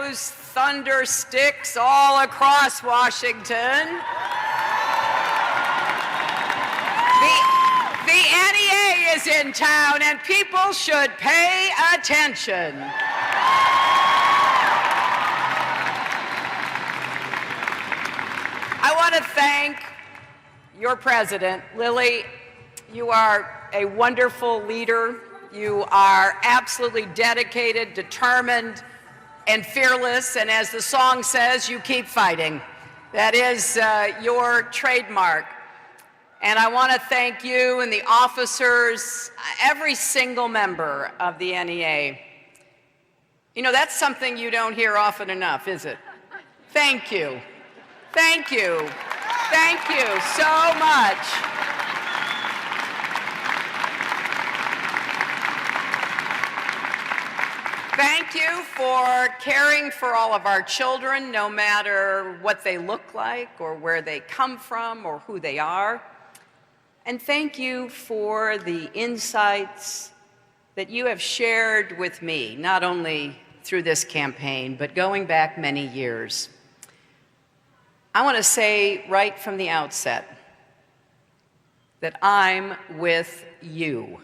those thunder sticks all across Washington. The NEA is in town and people should pay attention. I want to thank your president. Lily, you are a wonderful leader. You are absolutely dedicated, determined, and fearless. And as the song says, you keep fighting. That is your trademark. And I want to thank you and the officers, every single member of the NEA. You know, that's something you don't hear often enough, is it? Thank you. Thank you. Thank you so much. Thank you for caring for all of our children, no matter what they look like or where they come from or who they are. And thank you for the insights that you have shared with me, not only through this campaign, but going back many years. I want to say right from the outset that I'm with you.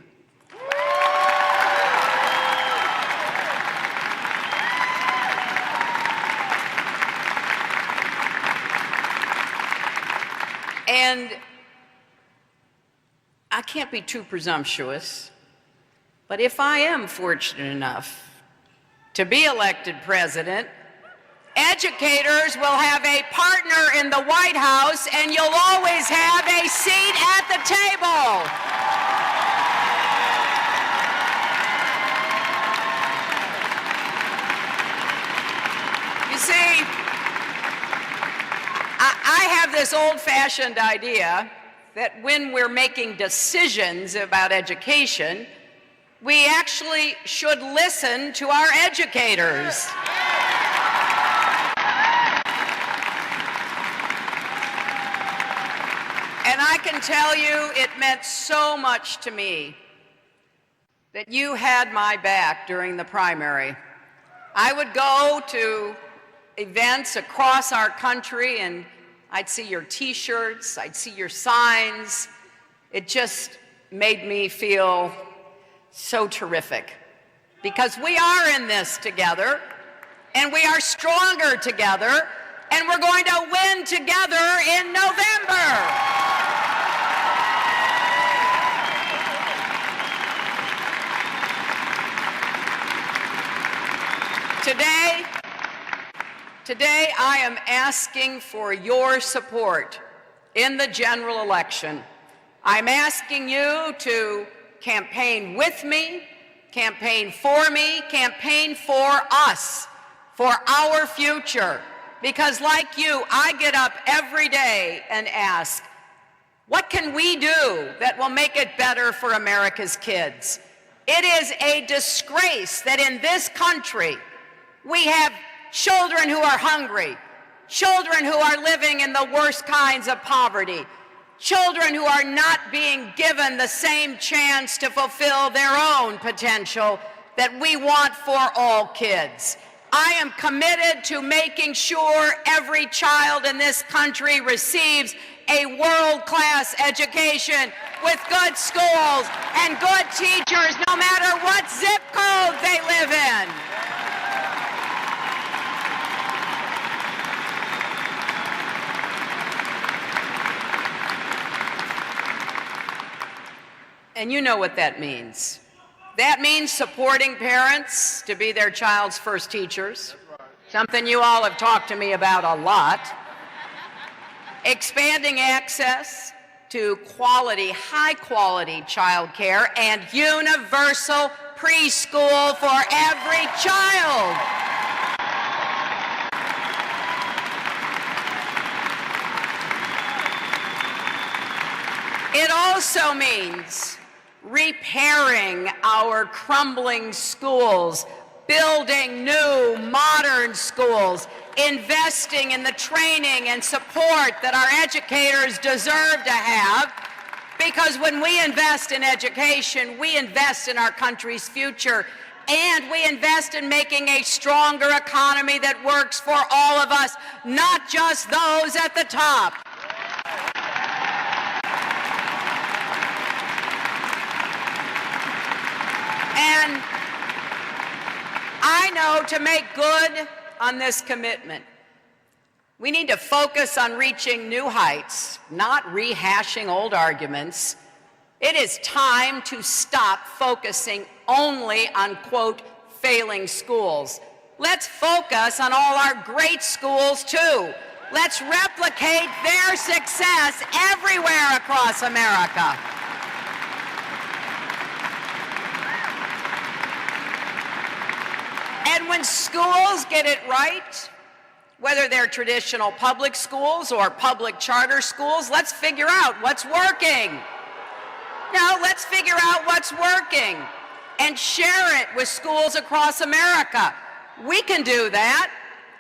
And I can't be too presumptuous, but if I am fortunate enough to be elected president, educators will have a partner in the White House, and you'll always have a seat at the table. You see, I have this old-fashioned idea that when we're making decisions about education, we actually should listen to our educators. And I can tell you it meant so much to me that you had my back during the primary. I would go to events across our country and I'd see your T-shirts, I'd see your signs. It just made me feel so terrific because we are in this together and we are stronger together and we're going to win together in November. Today, I am asking for your support in the general election. I'm asking you to campaign with me, campaign for me, campaign for us, for our future. Because like you, I get up every day and ask, what can we do that will make it better for America's kids? It is a disgrace that in this country, we have children who are hungry, children who are living in the worst kinds of poverty, children who are not being given the same chance to fulfill their own potential that we want for all kids. I am committed to making sure every child in this country receives a world-class education with good schools and good teachers, no matter what zip code they live in. And you know what that means. That means supporting parents to be their child's first teachers, something you all have talked to me about a lot. Expanding access to quality, high-quality childcare and universal preschool for every child. It also means repairing our crumbling schools, building new, modern schools, investing in the training and support that our educators deserve to have, because when we invest in education, we invest in our country's future. and we invest in making a stronger economy that works for all of us, not just those at the top. And I know to make good on this commitment, we need to focus on reaching new heights, not rehashing old arguments. It is time to stop focusing only on, quote, failing schools. Let's focus on all our great schools, too. Let's replicate their success everywhere across America. And when schools get it right, whether they're traditional public schools or public charter schools, let's figure out what's working. Now, let's figure out what's working and share it with schools across America. We can do that.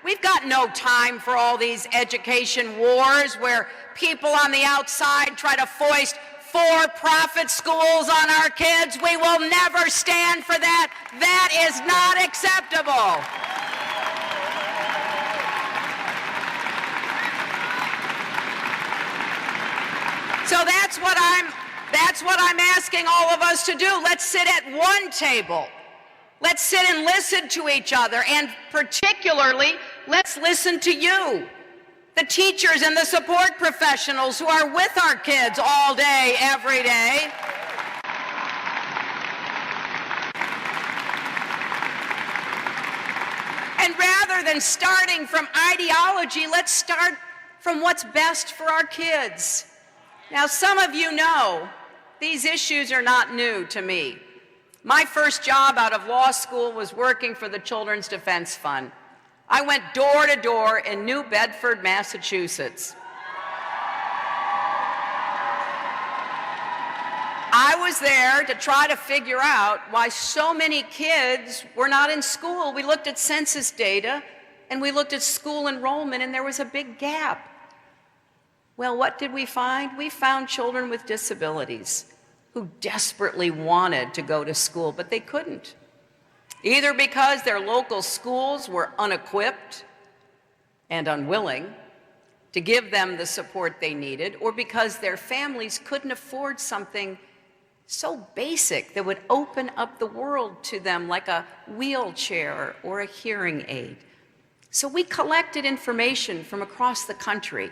We've got no time for all these education wars where people on the outside try to foist for-profit schools on our kids. We will never stand for that. That is not acceptable. So that's what I'm asking all of us to do. Let's sit at one table. Let's sit and listen to each other, and particularly, let's listen to you, the teachers and the support professionals who are with our kids all day, every day. And rather than starting from ideology, let's start from what's best for our kids. Now, some of you know these issues are not new to me. My first job out of law school was working for the Children's Defense Fund. I went door to door in New Bedford, Massachusetts. I was there to try to figure out why so many kids were not in school. We looked at census data and we looked at school enrollment, and there was a big gap. Well, what did we find? We found children with disabilities who desperately wanted to go to school, but they couldn't. Either because their local schools were unequipped and unwilling to give them the support they needed, or because their families couldn't afford something so basic that would open up the world to them, like a wheelchair or a hearing aid. So we collected information from across the country,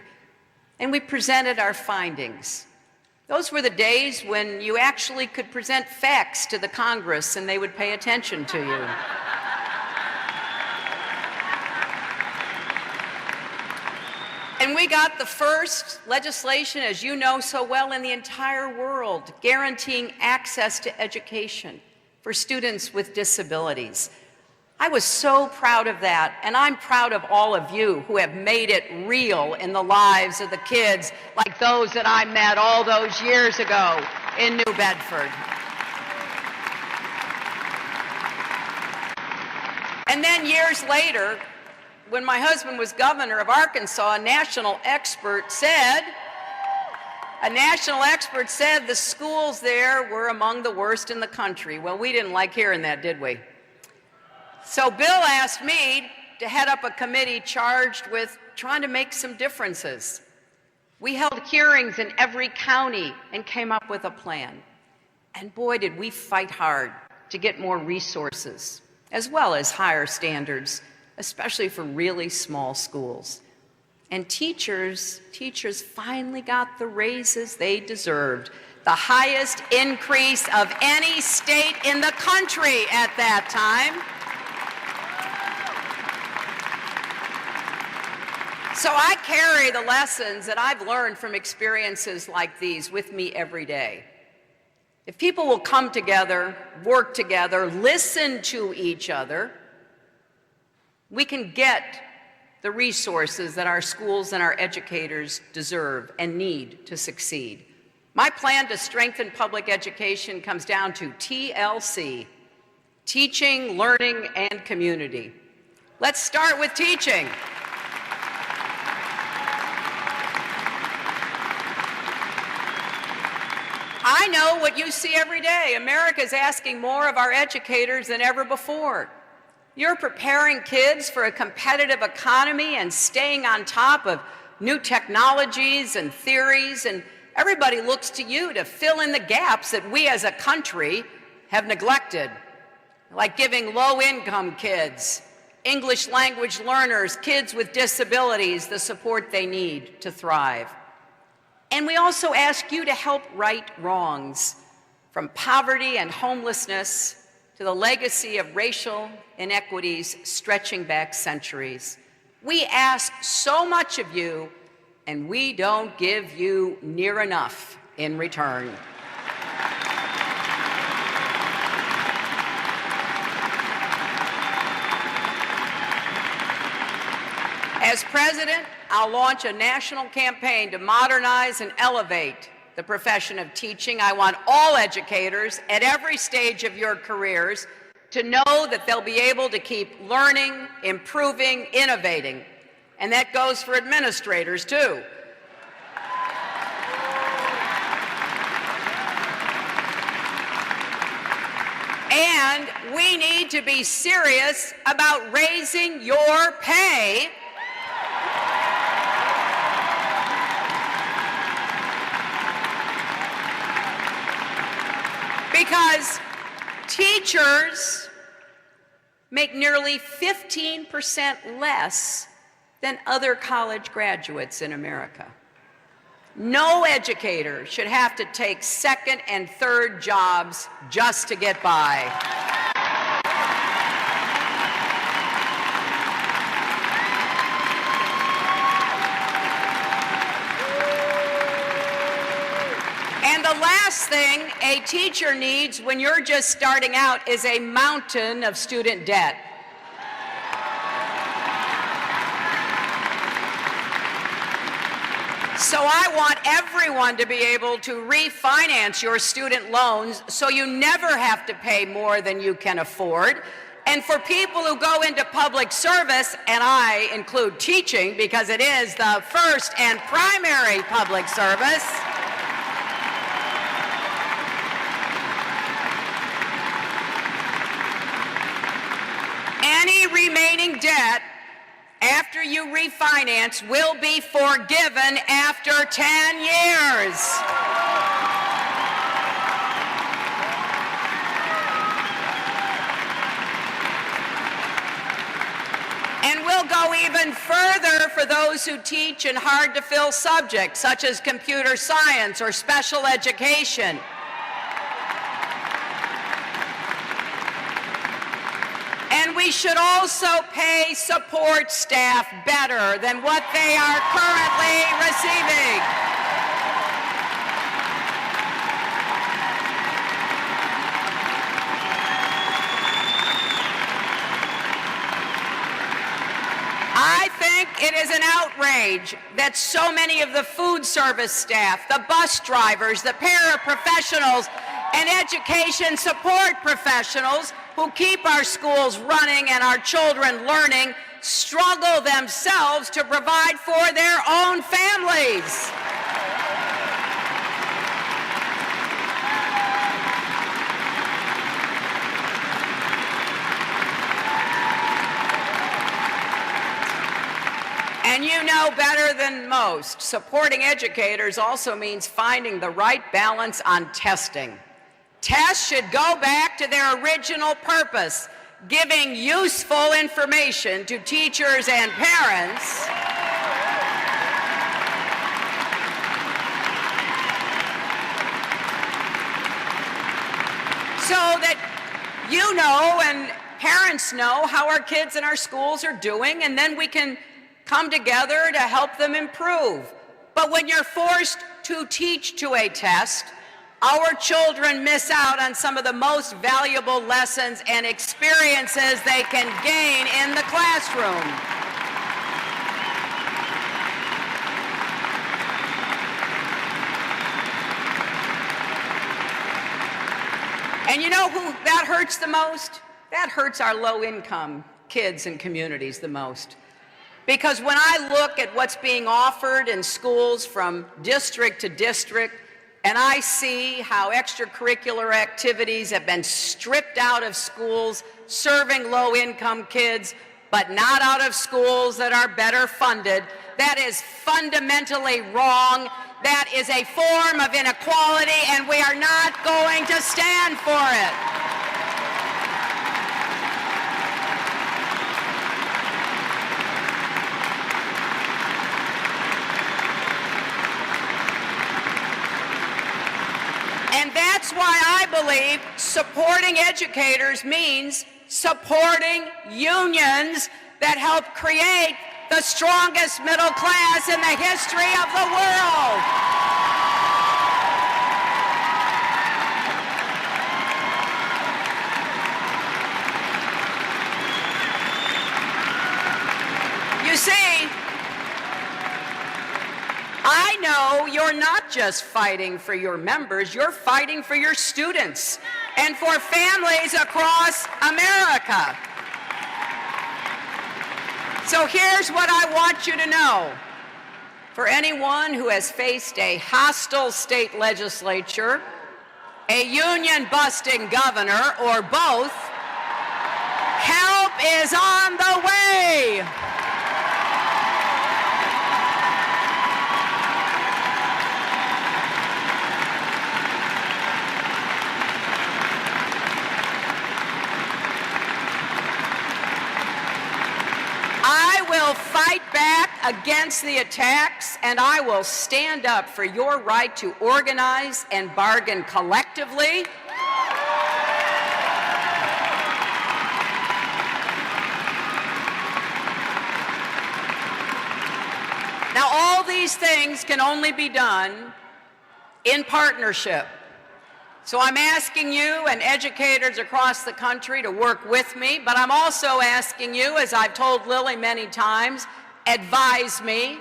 and we presented our findings. Those were the days when you actually could present facts to the Congress and they would pay attention to you. And we got the first legislation, as you know so well, in the entire world guaranteeing access to education for students with disabilities. I was so proud of that, and I'm proud of all of you who have made it real in the lives of the kids like those that I met all those years ago in New Bedford. And then years later, when my husband was governor of Arkansas, a national expert said the schools there were among the worst in the country. Well, we didn't like hearing that, did we? So Bill asked me to head up a committee charged with trying to make some differences. We held hearings in every county and came up with a plan. And boy, did we fight hard to get more resources, as well as higher standards, especially for really small schools. And teachers finally got the raises they deserved, the highest increase of any state in the country at that time. So I carry the lessons that I've learned from experiences like these with me every day. If people will come together, work together, listen to each other, we can get the resources that our schools and our educators deserve and need to succeed. My plan to strengthen public education comes down to TLC, teaching, learning, and community. Let's start with teaching. I know what you see every day. America is asking more of our educators than ever before. You're preparing kids for a competitive economy and staying on top of new technologies and theories, and everybody looks to you to fill in the gaps that we as a country have neglected, like giving low-income kids, English language learners, kids with disabilities, the support they need to thrive. And we also ask you to help right wrongs, from poverty and homelessness to the legacy of racial inequities stretching back centuries. We ask so much of you, and we don't give you near enough in return. As president, I'll launch a national campaign to modernize and elevate the profession of teaching. I want all educators at every stage of your careers to know that they'll be able to keep learning, improving, innovating. And that goes for administrators, too. And we need to be serious about raising your pay because teachers make nearly 15% less than other college graduates in America. No educator should have to take second and third jobs just to get by. And the last thing a teacher needs when you're just starting out is a mountain of student debt. So I want everyone to be able to refinance your student loans so you never have to pay more than you can afford. And for people who go into public service, and I include teaching because it is the first and primary public service, any remaining debt after you refinance will be forgiven after 10 years. And we'll go even further for those who teach in hard-to-fill subjects, such as computer science or special education. And we should also pay support staff better than what they are currently receiving. I think it is an outrage that so many of the food service staff, the bus drivers, the paraprofessionals, and education support professionals who keep our schools running and our children learning struggle themselves to provide for their own families. And you know better than most, supporting educators also means finding the right balance on testing. Tests should go back to their original purpose, giving useful information to teachers and parents, so that you know and parents know how our kids in our schools are doing, and then we can come together to help them improve. But when you're forced to teach to a test, our children miss out on some of the most valuable lessons and experiences they can gain in the classroom. And you know who that hurts the most? That hurts our low-income kids and communities the most. Because when I look at what's being offered in schools from district to district, and I see how extracurricular activities have been stripped out of schools serving low-income kids, but not out of schools that are better funded, that is fundamentally wrong. That is a form of inequality, and we are not going to stand for it. And that's why I believe supporting educators means supporting unions that help create the strongest middle class in the history of the world. You see, I know you're not just fighting for your members, you're fighting for your students and for families across America. So here's what I want you to know. For anyone who has faced a hostile state legislature, a union-busting governor, or both, help is on the way. I will fight back against the attacks, and I will stand up for your right to organize and bargain collectively. Now, all these things can only be done in partnership. So I'm asking you and educators across the country to work with me, but I'm also asking you, as I've told Lily many times, advise me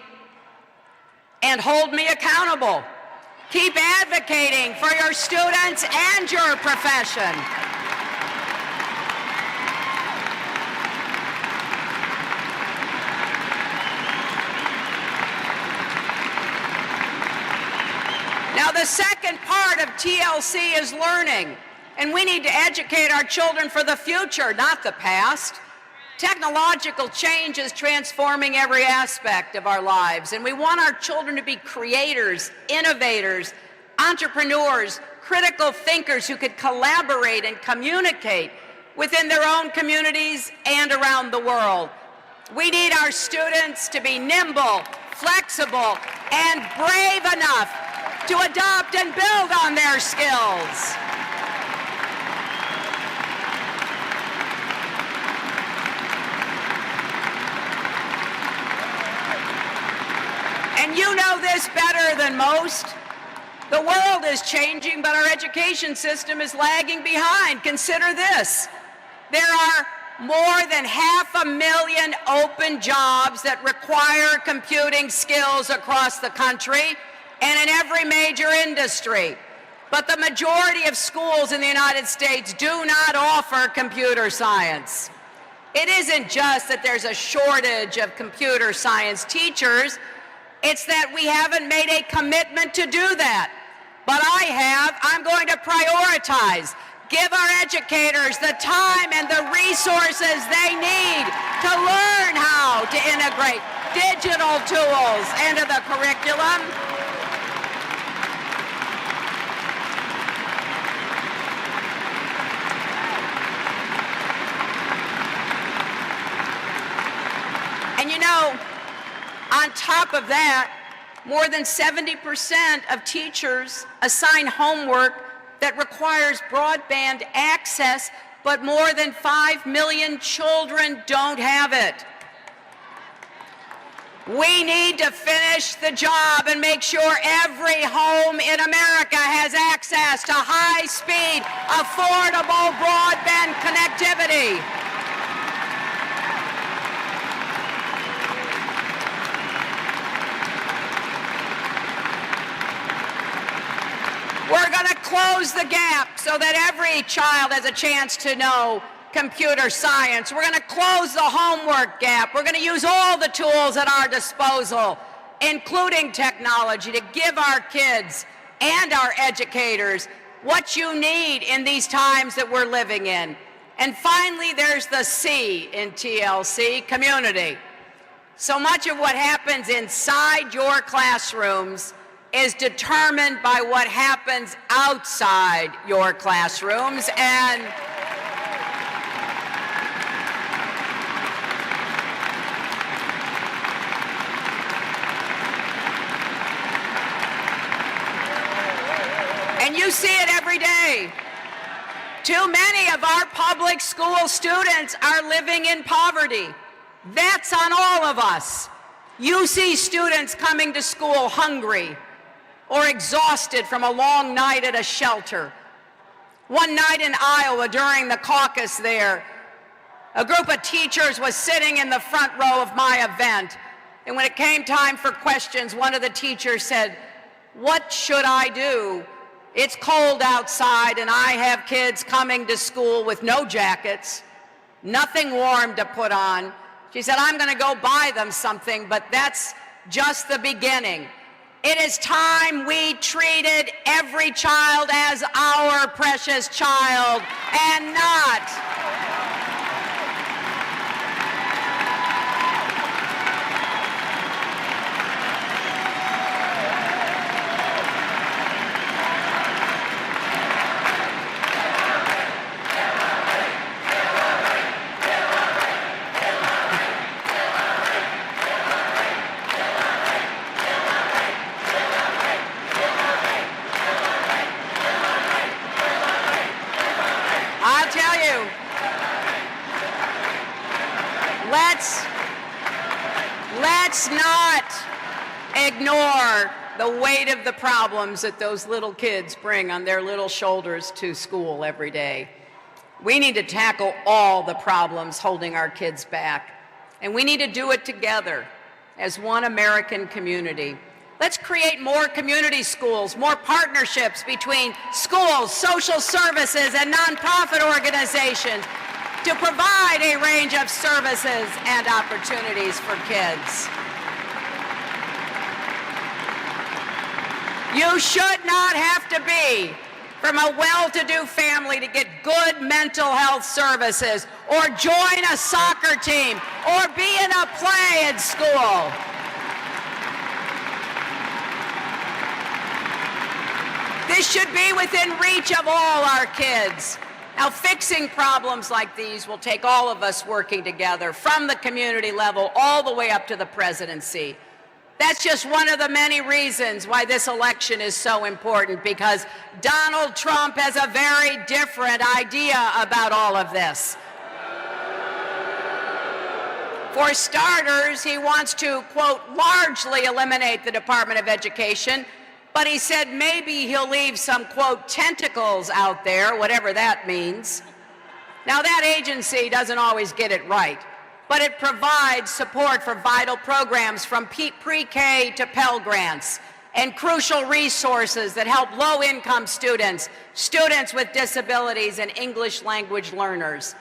and hold me accountable. Keep advocating for your students and your profession. Now, the second part of TLC is learning, and we need to educate our children for the future, not the past. Technological change is transforming every aspect of our lives, and we want our children to be creators, innovators, entrepreneurs, critical thinkers who could collaborate and communicate within their own communities and around the world. We need our students to be nimble, flexible, and brave enough to adopt and build on their skills. And you know this better than most. The world is changing, but our education system is lagging behind. Consider this. There are more than 500,000 open jobs that require computing skills across the country and in every major industry. But the majority of schools in the United States do not offer computer science. It isn't just that there's a shortage of computer science teachers, it's that we haven't made a commitment to do that. But I have. I'm going to prioritize. Give our educators the time and the resources they need to learn how to integrate digital tools into the curriculum. And you know, on top of that, more than 70% of teachers assign homework that requires broadband access, but more than 5 million children don't have it. We need to finish the job and make sure every home in America has access to high-speed, affordable broadband connectivity. We're going to close the gap so that every child has a chance to know computer science. We're going to close the homework gap. We're going to use all the tools at our disposal, including technology, to give our kids and our educators what you need in these times that we're living in. And finally, there's the C in TLC, community. So much of what happens inside your classrooms is determined by what happens outside your classrooms. And you see it every day. Too many of our public school students are living in poverty. That's on all of us. You see students coming to school hungry or exhausted from a long night at a shelter. One night in Iowa during the caucus there, a group of teachers was sitting in the front row of my event, and when it came time for questions, one of the teachers said, "What should I do? It's cold outside and I have kids coming to school with no jackets, nothing warm to put on." She said, "I'm going to go buy them something, but that's just the beginning." It is time we treated every child as our precious child and not Let's not ignore the weight of the problems that those little kids bring on their little shoulders to school every day. We need to tackle all the problems holding our kids back, and we need to do it together as one American community. Let's create more community schools, more partnerships between schools, social services, and nonprofit organizations to provide a range of services and opportunities for kids. You should not have to be from a well-to-do family to get good mental health services, or join a soccer team, or be in a play at school. This should be within reach of all our kids. Now, fixing problems like these will take all of us working together, from the community level all the way up to the presidency. That's just one of the many reasons why this election is so important, because Donald Trump has a very different idea about all of this. For starters, he wants to, quote, largely eliminate the Department of Education, but he said maybe he'll leave some, quote, tentacles out there, whatever that means. Now, that agency doesn't always get it right, but it provides support for vital programs from pre-K to Pell Grants, and crucial resources that help low-income students, students with disabilities, and English language learners.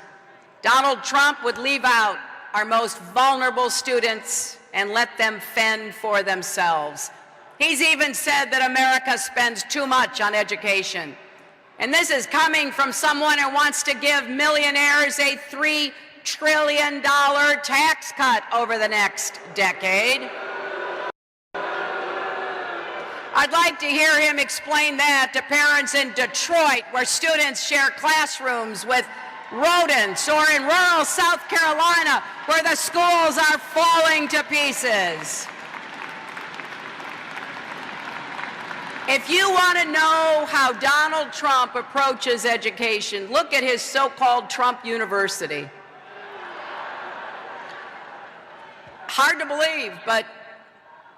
Donald Trump would leave out our most vulnerable students and let them fend for themselves. He's even said that America spends too much on education. And this is coming from someone who wants to give millionaires a $3 trillion tax cut over the next decade. I'd like to hear him explain that to parents in Detroit, where students share classrooms with rodents, or in rural South Carolina, where the schools are falling to pieces. If you want to know how Donald Trump approaches education, look at his so-called Trump University. Hard to believe, but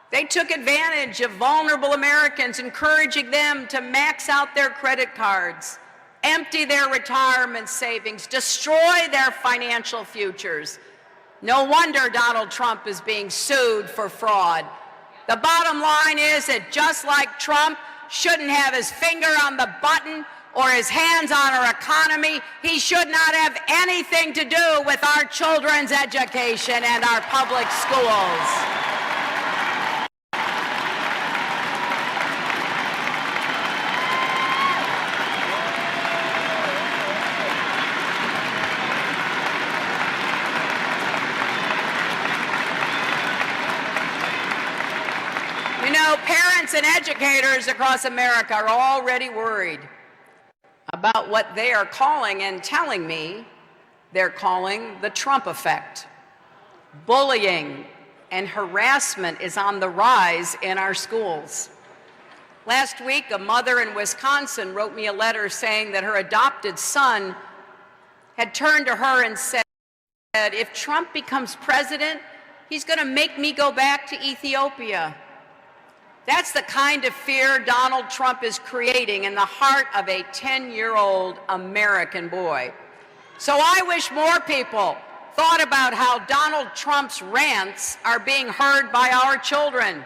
they took advantage of vulnerable Americans, encouraging them to max out their credit cards, empty their retirement savings, destroy their financial futures. No wonder Donald Trump is being sued for fraud. The bottom line is that just like Trump shouldn't have his finger on the button or his hands on our economy, he should not have anything to do with our children's education and our public schools. know, parents and educators across America are already worried about what they are calling and telling me they're calling the Trump effect. Bullying and harassment is on the rise in our schools. Last week, a mother in Wisconsin wrote me a letter saying that her adopted son had turned to her and said, if Trump becomes president, he's going to make me go back to Ethiopia. That's the kind of fear Donald Trump is creating in the heart of a 10-year-old American boy. So I wish more people thought about how Donald Trump's rants are being heard by our children.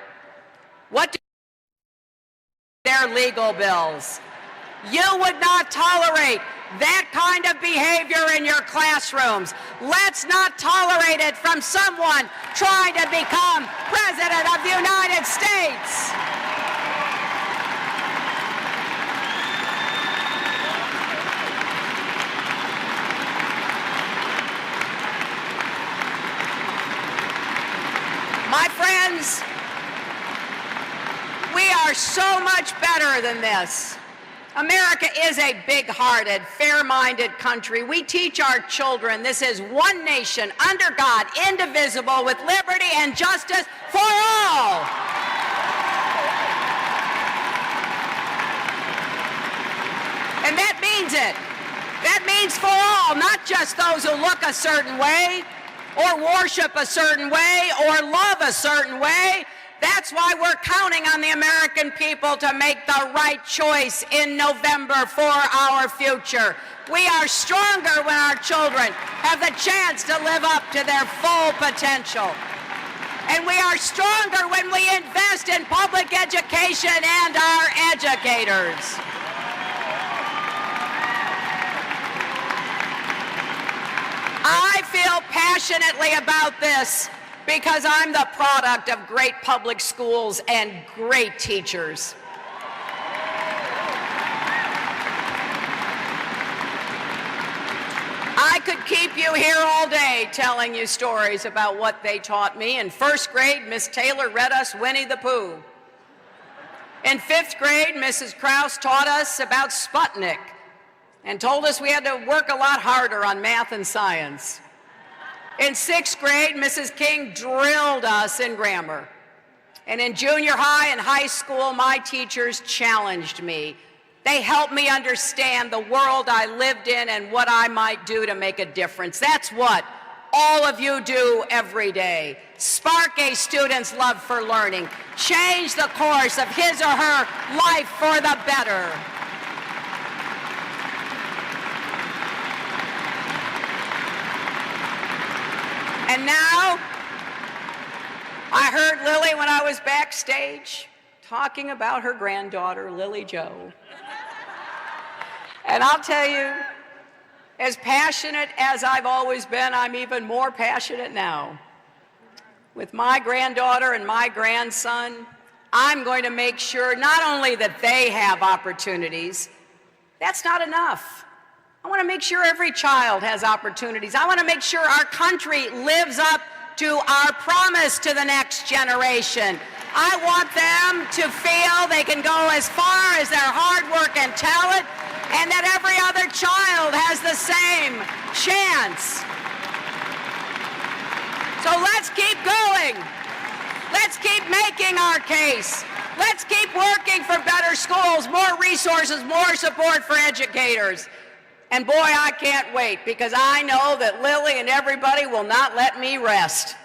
What do their legal bills? You would not tolerate that kind of behavior in your classrooms. Let's not tolerate it from someone trying to become President of the United States. My friends, we are so much better than this. America is a big-hearted, fair-minded country. We teach our children this is one nation, under God, indivisible, with liberty and justice for all. And that means it. That means for all, not just those who look a certain way, or worship a certain way, or love a certain way. That's why we're counting on the American people to make the right choice in November for our future. We are stronger when our children have the chance to live up to their full potential. And we are stronger when we invest in public education and our educators. I feel passionately about this because I'm the product of great public schools and great teachers. I could keep you here all day telling you stories about what they taught me. In first grade, Miss Taylor read us Winnie the Pooh. In fifth grade, Mrs. Krause taught us about Sputnik and told us we had to work a lot harder on math and science. In sixth grade, Mrs. King drilled us in grammar. And in junior high and high school, my teachers challenged me. They helped me understand the world I lived in and what I might do to make a difference. That's what all of you do every day. Spark a student's love for learning. Change the course of his or her life for the better. And now, I heard Lily when I was backstage talking about her granddaughter, Lily Jo. And I'll tell you, as passionate as I've always been, I'm even more passionate now. With my granddaughter and my grandson, I'm going to make sure not only that they have opportunities, that's not enough. I want to make sure every child has opportunities. I want to make sure our country lives up to our promise to the next generation. I want them to feel they can go as far as their hard work and talent, and that every other child has the same chance. So let's keep going. Let's keep making our case. Let's keep working for better schools, more resources, more support for educators. And boy, I can't wait, because I know that Lily and everybody will not let me rest.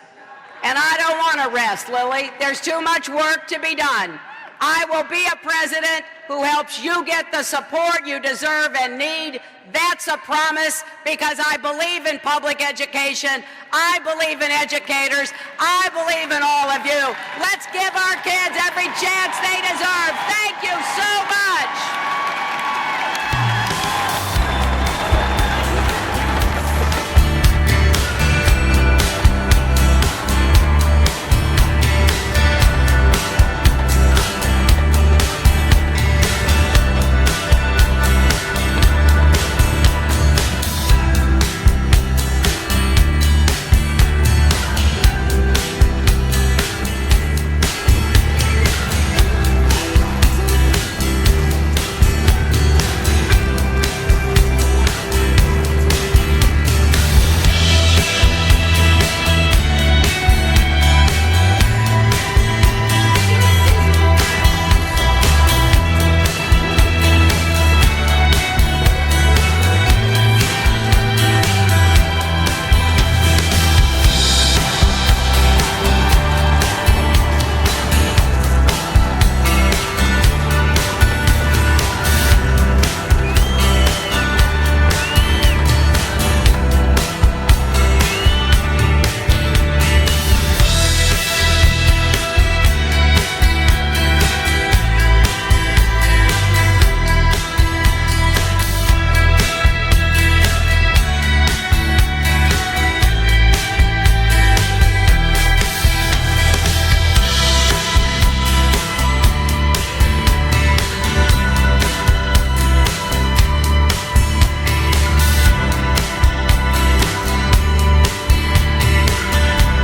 And I don't want to rest, Lily. There's too much work to be done. I will be a president who helps you get the support you deserve and need. That's a promise, because I believe in public education. I believe in educators. I believe in all of you. Let's give our kids every chance they deserve. Thank you so much.